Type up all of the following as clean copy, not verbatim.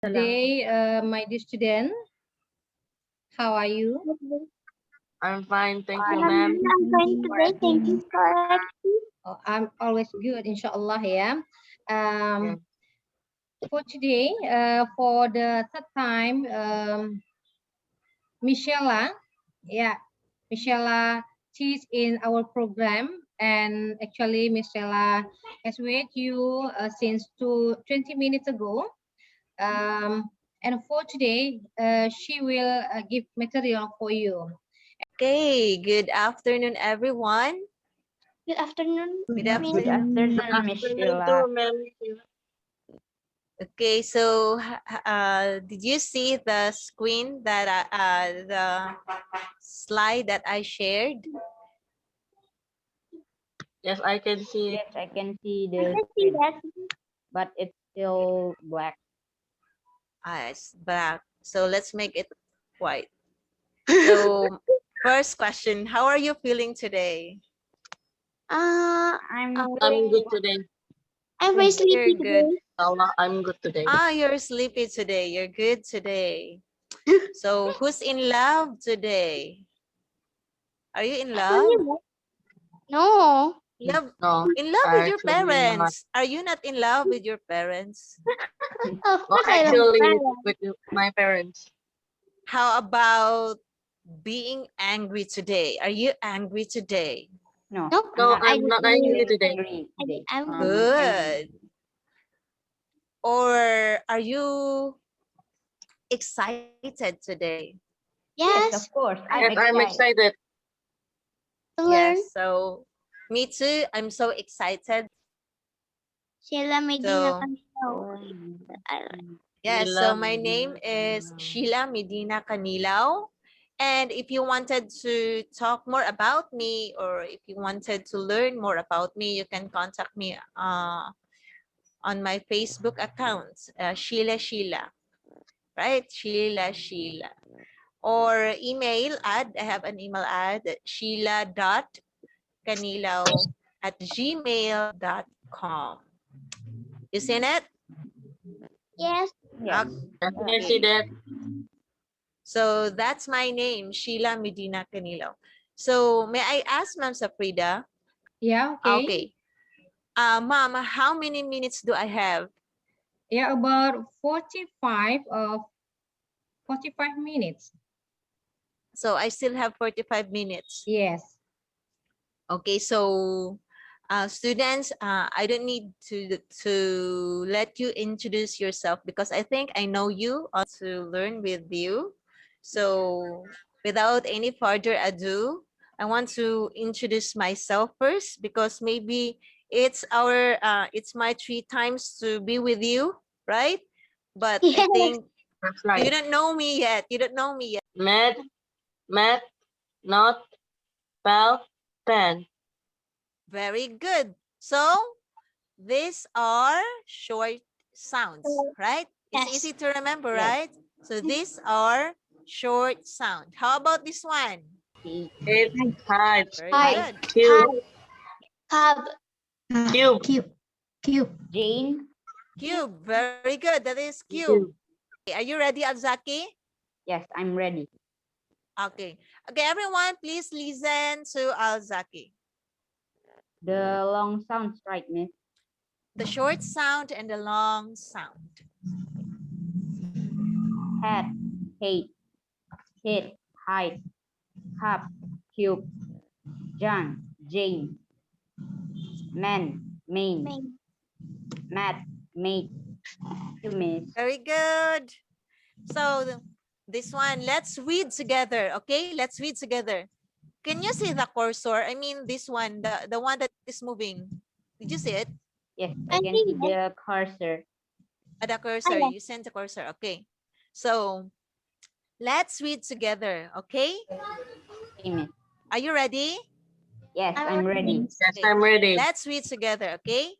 Today, my dear student, how are you? I'm fine, thank you, I'm ma'am. fine today. Thank you for asking. Oh, I'm always good, inshallah. Yeah. Yeah. For today, for the third time, Michela, yeah, Michela teach in our program, and actually, Michela has waited you since 20 minutes ago. And for today, she will give material for you. Okay, good afternoon, everyone. Good afternoon, Good Miss. Good afternoon. afternoon too, ma'am. Okay, so did you see the screen that the slide that I shared? Yes, I can see. Yes, I can see I the can see screen, that. but it's still black. It's black. So let's make it white. So first question, how are you feeling today? I'm I'm good feeling today. I'm very You're sleepy good. today. Allah, I'm good today. You're sleepy today. You're good today. So who's in love today? Are you in love? No. Love No, in love with your actually not. parents. Are you not in love with your parents? Of Well, course I love actually, parents. with my parents. How about being angry today? Are you angry today? no, Nope. I'm No, not I I'm just not really, angry today. angry today. I'm Angry. Good. Or are you excited today? Yes, yes of course. I'm Yes, I'm excited. excited. to learn. Yes. So me too. I'm so excited. Sheila Medina So Camilo. yes. Sheila. So my name is Sheila Medina Canilao. And if you wanted to talk more about me, or if you wanted to learn more about me, you can contact me on my Facebook account, Sheila, right? Sheila. Or email ad, I have an email ad, sheila.canilaw@gmail.com. You seen it? Yes. Yes. I can see Okay. that. So that's my name, Sheila Medina Canilaw. So may I ask Ma'am Safrida? Yeah, okay. Okay. Ma'am, how many minutes do I have? Yeah, about 45 minutes. So I still have 45 minutes. Yes. Okay, so students, I don't need to let you introduce yourself because I think I know you to learn with you. So without any further ado, I want to introduce myself first because maybe it's my 3 times to be with you, right? But I Yes. think That's you right. don't know me yet. You don't know me yet. Math, math, not, pal, pen. Very good. So these are short sounds, right? It's Yes. easy to remember, Yes. right? So these are short sound. How about this one? He, It, height, Very Hi. good. cube, Cab. cube, Jane. Cube. Very good. That is cube. cube. Are you ready, Alzaki? Yes, I'm ready. Okay. Okay, everyone, please listen to Alzaki. The long sounds, right, Miss? The short sound and the long sound. Hat, hate, hit, height, cup, cube, John, Jane, man, main, Main. mat, mate. You miss. Very good. So this one, let's read together. Okay, let's read together. Can you see the cursor? I mean, this one, the one that is moving. Did you see it? Yes, I I can think see yes. the cursor. The Ah, cursor, yes. you sent the cursor. Okay. So let's read together. Okay. Okay, Miss. Are you ready? Yes, I'm I'm ready. ready. Yes, Okay. I'm ready. Let's read together. Okay.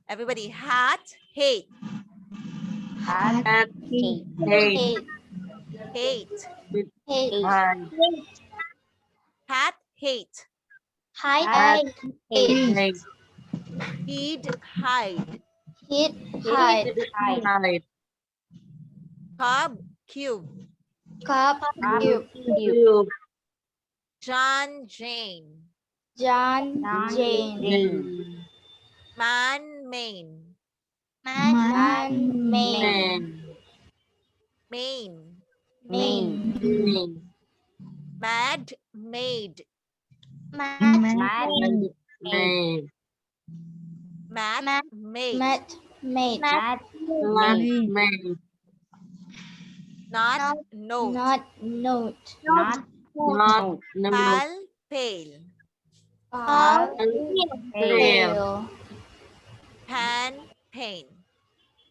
Everybody, hat, hate, Hat, Hat, hate, hate, Hey. hate, Hey. hate, hide, Wait. hat, hate, Hi. hat, hat, I. hate, Hey. hate, heed, hide, Hit. hit, Hide. hid, hide, hide, Cobb, cube. Cup, cube. Cube. John, Jane. John, John, Jane. Jane. Man, Maine. Man, Man. Maine. Main. Main. Mad, maid. Matt, Mad, Main. Matt, Matt, mate. Matt, mate. Mad, Main. Not, note. Not note. not, Not. No. Pal, pale. Paul, Trail. pail. Pan, pain.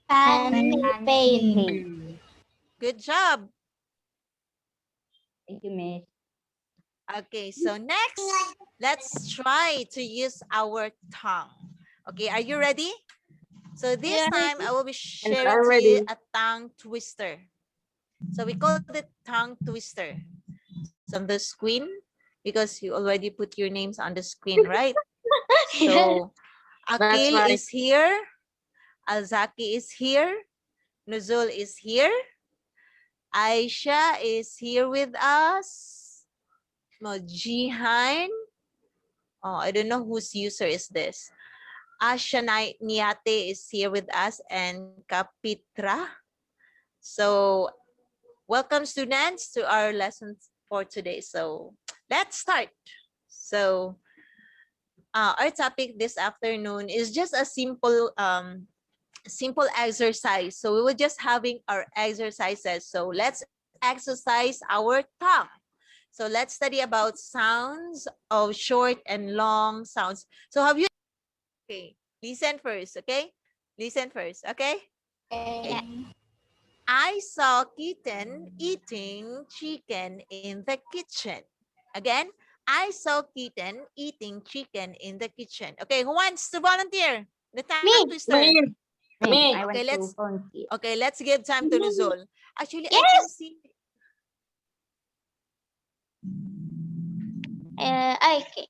Pan, pain. Pain. Good job. Thank you, Miss. Okay, so next, let's try to use our tongue. Okay, are you ready? So this time I will be sharing I'm to you ready. a tongue twister. So we call it tongue twister. So on the screen, because you already put your names on the screen, right? So That's Akil right. is here, Alzaki is here, Nuzul is here, Aisha is here with us, no, Jihan. Oh, I don't know whose user is this. Asha Niate is here with us, and Kapitra. So welcome students to our lessons for today. So let's start. So our topic this afternoon is just a simple exercise. So we were just having our exercises. So let's exercise our tongue. So let's study about sounds of short and long sounds. So have you, okay, listen first, okay? Listen first, okay? Okay. I saw kitten eating chicken in the kitchen. Again, I saw kitten eating chicken in the kitchen. Okay, who wants to volunteer? The tongue twister. Me. Me. I Okay, want to volunteer. Okay, let's give time to Nuzul. Actually, I Yes. can see. Okay.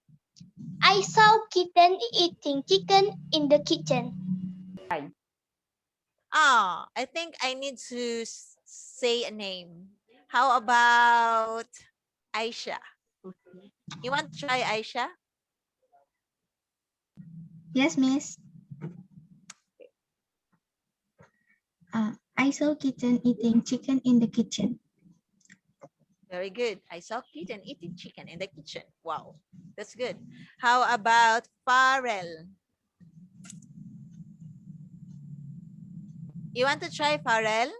I saw kitten eating chicken in the kitchen. I think I need to say a name. How about Aisha? You want to try Aisha? Yes, miss. I saw kitten eating chicken in the kitchen. Very good. I saw kitten eating chicken in the kitchen. Wow, that's good. How about Farrell? You want to try Farrell?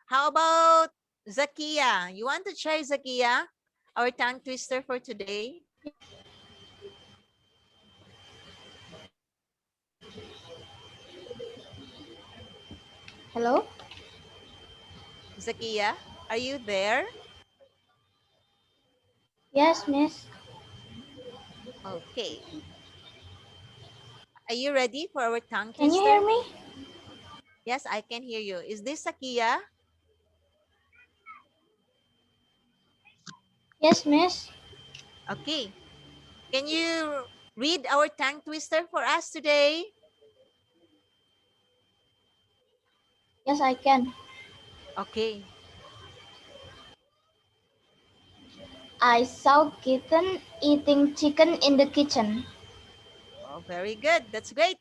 How about Zakia? You want to try Zakia? Our tongue twister for today. Hello? Zakia, are you there? Yes, miss. Okay. Are you ready for our tongue Can twister? you hear me? Yes, I can hear you. Is this Zakia? Yes, miss. Okay. Can you read our tongue twister for us today? Yes, I can. Okay. I saw kitten eating chicken in the kitchen. Oh, very good. That's great.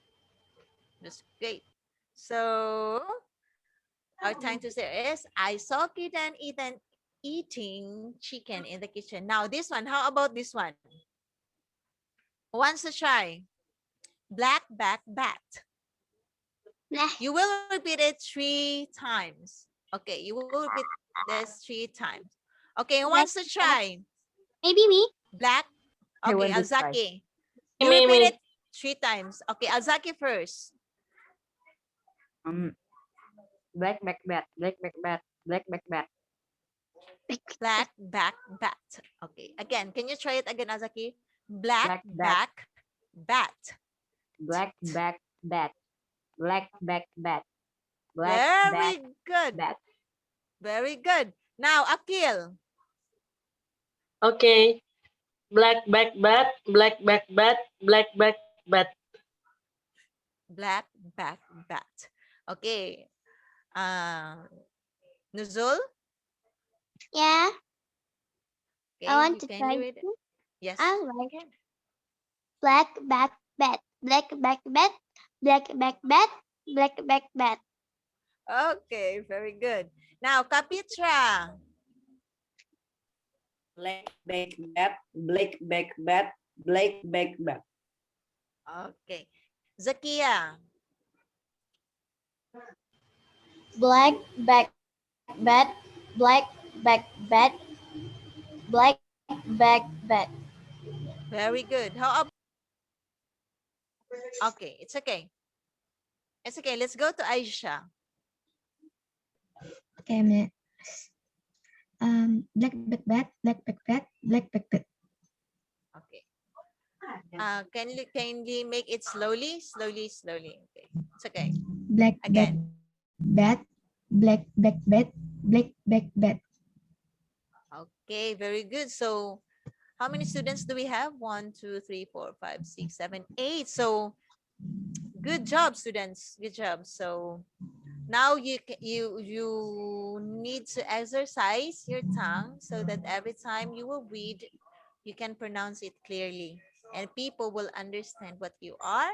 That's great. So our tongue twister is I saw kitten eating chicken in the kitchen. Now this one, how about this one? Who wants to try? Black back bat. Nah. You will repeat it 3 times. Okay, you will repeat this 3 times. Okay, who wants to try? Maybe me. Black. I Okay, want to try. Alzaki. You Me. repeat it 3 times. Okay, Alzaki first. Black back bat, black back bat, black back bat. Black back bat. Okay, again, can you try it again, Alzaki? Black Black back bat. Black back bat, black back bat, black Very back good. bat. Very good. Now, Akil. Okay. Black back bat, black back bat, black back bat. Black back bat. Okay. Nuzul? Yeah, I Okay, want you to can try you read it? too. Yes, you Alright. can. Black back bat, black back bat, black back bat, black back bat. Okay, very good. Now, Kapitra. Black back bat, black back bat, black back bat. Okay. Zakia. Black back bat, black back bat, black back bat. Very good. How about? Okay, it's okay. It's okay. Let's go to Aisha. Okay, Miss. Black back bat, black back bat, black back bat. Okay. Can you kindly make it slowly, slowly, slowly? Okay, it's okay. Black back Again. bat, black back bat, black back bat. Okay, very good. So, how many students do we have? 1, 2, 3, 4, 5, 6, 7, 8. So, good job, students. Good job. So, now you need to exercise your tongue so that every time you will read, you can pronounce it clearly, and people will understand what you are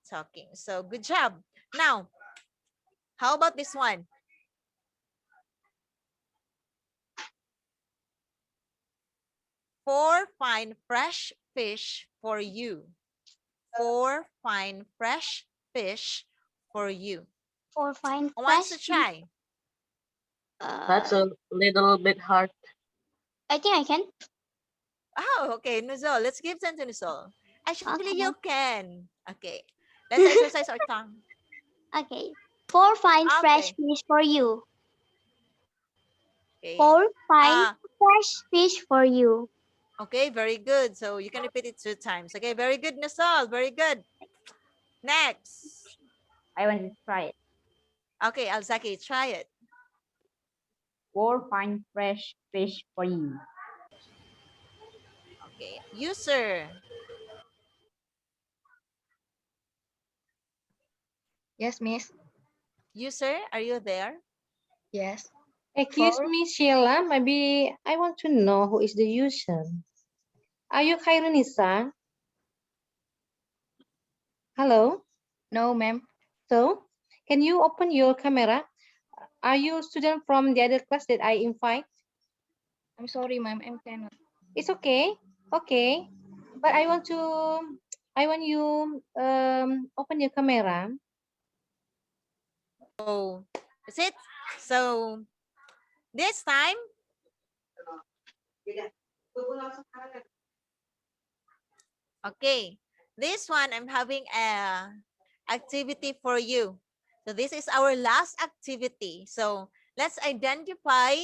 talking. So, good job. Now, how about this one? Four fine fresh fish for you. Four fine fresh fish for you. For fine Who wants fresh. to try? That's a little bit hard. I think I can. Oh, okay, Nuzol. Let's give time to Nuzol. Actually, Okay. you can. Okay. Let's exercise our tongue. Okay. Four fine fresh Okay. fish for you. Okay. Four fine Ah, fresh fish for you. okay, very good. So you can repeat it 2 times. Okay, very good, Nuzol. Very good. Next. I want to try it. Okay, Alzaki, try it. 4 fine fresh fish for you. Okay. User. Yes, Miss. User, are you there? Yes. Excuse me, Sheila. Maybe I want to know who is the user. Are you Khairunisa? Hello? No, ma'am. So, can you open your camera? Are you student from the other class that I invite? I'm sorry, ma'am. I cannot. It's okay. Okay. But I want you open your camera. So, that's it. So, this time, okay, this one I'm having a activity for you. So this is our last activity. So let's identify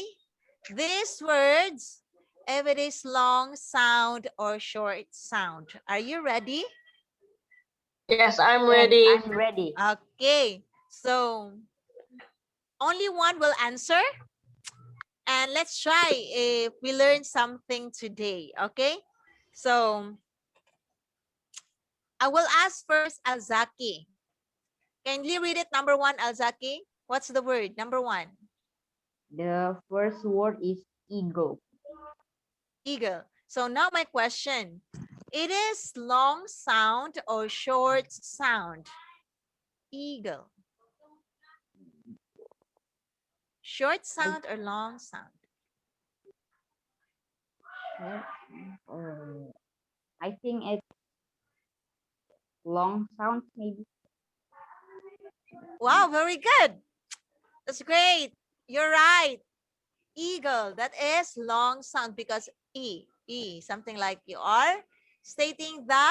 these words if it is long sound or short sound. Are you ready? Yes, I'm Yes, ready. I'm ready. Okay, so only one will answer, and let's try if we learn something today. Okay, so I will ask first Alzaki. Can you read it? Number 1, Alzaki. What's the word? Number 1. The first word is eagle. Eagle. So now my question. It is long sound or short sound? Eagle. Short sound or long sound? Uh, I think it's long sound, maybe. Wow, very good. That's great. You're right. Eagle. That is long sound because something like you are stating the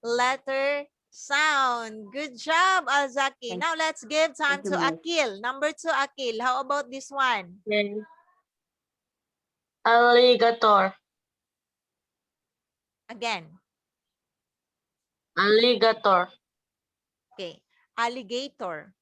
letter sound. Good job, Alzaki. Thank, Now let's give time thank you, to Miss. Akil. Number 2, Akil. How about this one? Okay. Alligator. Again. Alligator. Okay. Alligator.